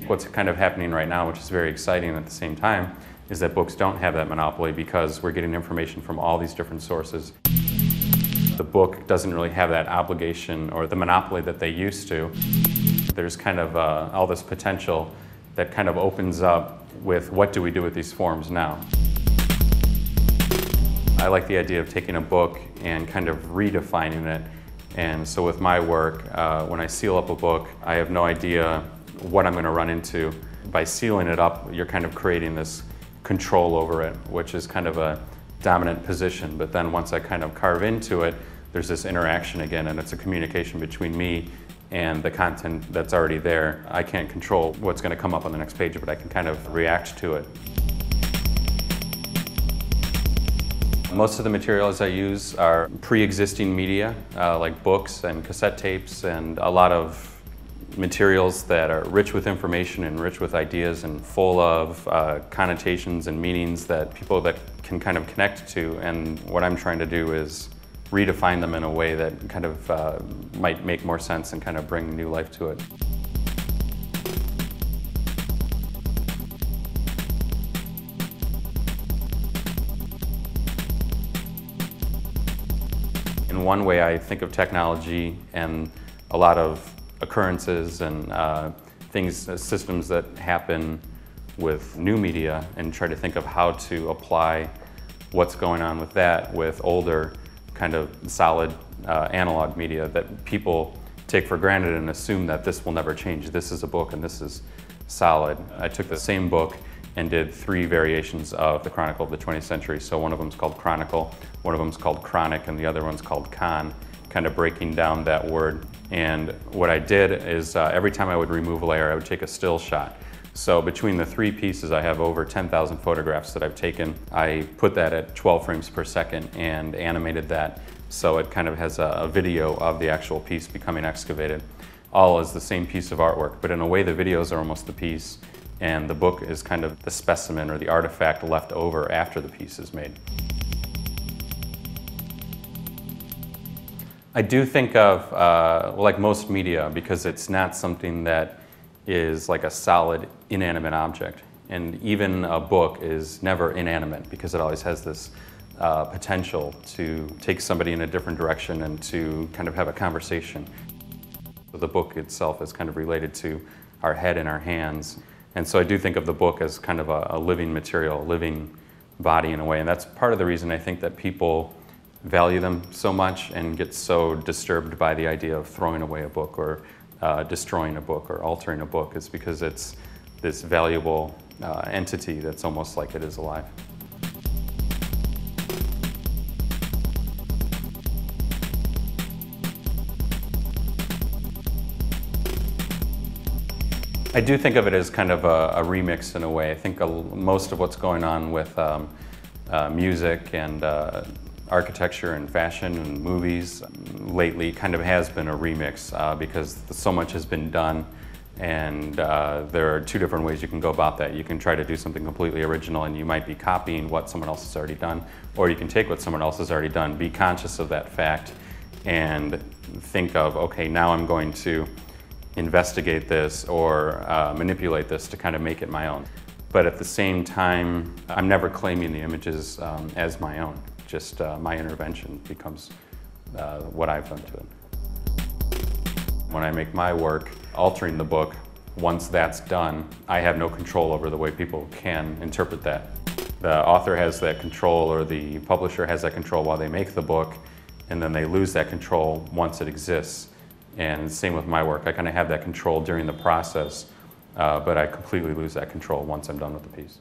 What's kind of happening right now, which is very exciting at the same time, is that books don't have that monopoly because we're getting information from all these different sources. The book doesn't really have that obligation or the monopoly that they used to. There's kind of all this potential that kind of opens up with what do we do with these forms now. I like the idea of taking a book and kind of redefining it. And so with my work, when I seal up a book, I have no idea what I'm going to run into. By sealing it up, you're kind of creating this control over it, which is kind of a dominant position. But then once I kind of carve into it, there's this interaction again, and it's a communication between me and the content that's already there. I can't control what's going to come up on the next page, but I can kind of react to it. Most of the materials I use are pre-existing media, like books and cassette tapes, and a lot of materials that are rich with information and rich with ideas and full of connotations and meanings that people that can kind of connect to. And what I'm trying to do is redefine them in a way that kind of might make more sense and kind of bring new life to it. In one way, I think of technology and a lot of occurrences and systems that happen with new media, and try to think of how to apply what's going on with that with older kind of solid analog media that people take for granted and assume that this will never change. This is a book and this is solid. I took the same book and did 3 variations of the Chronicle of the 20th century. So one of them is called Chronicle, one of them is called Chronic, and the other one's called Con, kind of breaking down that word. And what I did is every time I would remove a layer, I would take a still shot. So between the 3 pieces, I have over 10,000 photographs that I've taken. I put that at 12 frames per second and animated that, so it kind of has a video of the actual piece becoming excavated. All is the same piece of artwork, but in a way the videos are almost the piece, and the book is kind of the specimen or the artifact left over after the piece is made. I do think of, like most media, because it's not something that is like a solid inanimate object. And even a book is never inanimate because it always has this potential to take somebody in a different direction and to kind of have a conversation. The book itself is kind of related to our head and our hands. And so I do think of the book as kind of a living material, a living body in a way. And that's part of the reason I think that people value them so much and get so disturbed by the idea of throwing away a book or destroying a book or altering a book, is because it's this valuable entity that's almost like it is alive. I do think of it as kind of a remix in a way. I think most of what's going on with music and architecture and fashion and movies lately kind of has been a remix because so much has been done, and there are 2 different ways you can go about that. You can try to do something completely original and you might be copying what someone else has already done, or you can take what someone else has already done, be conscious of that fact, and think of, okay, now I'm going to investigate this or manipulate this to kind of make it my own. But at the same time, I'm never claiming the images as my own. Just my intervention becomes what I've done to it. When I make my work, altering the book, once that's done, I have no control over the way people can interpret that. The author has that control, or the publisher has that control while they make the book, and then they lose that control once it exists. And same with my work. I kind of have that control during the process, but I completely lose that control once I'm done with the piece.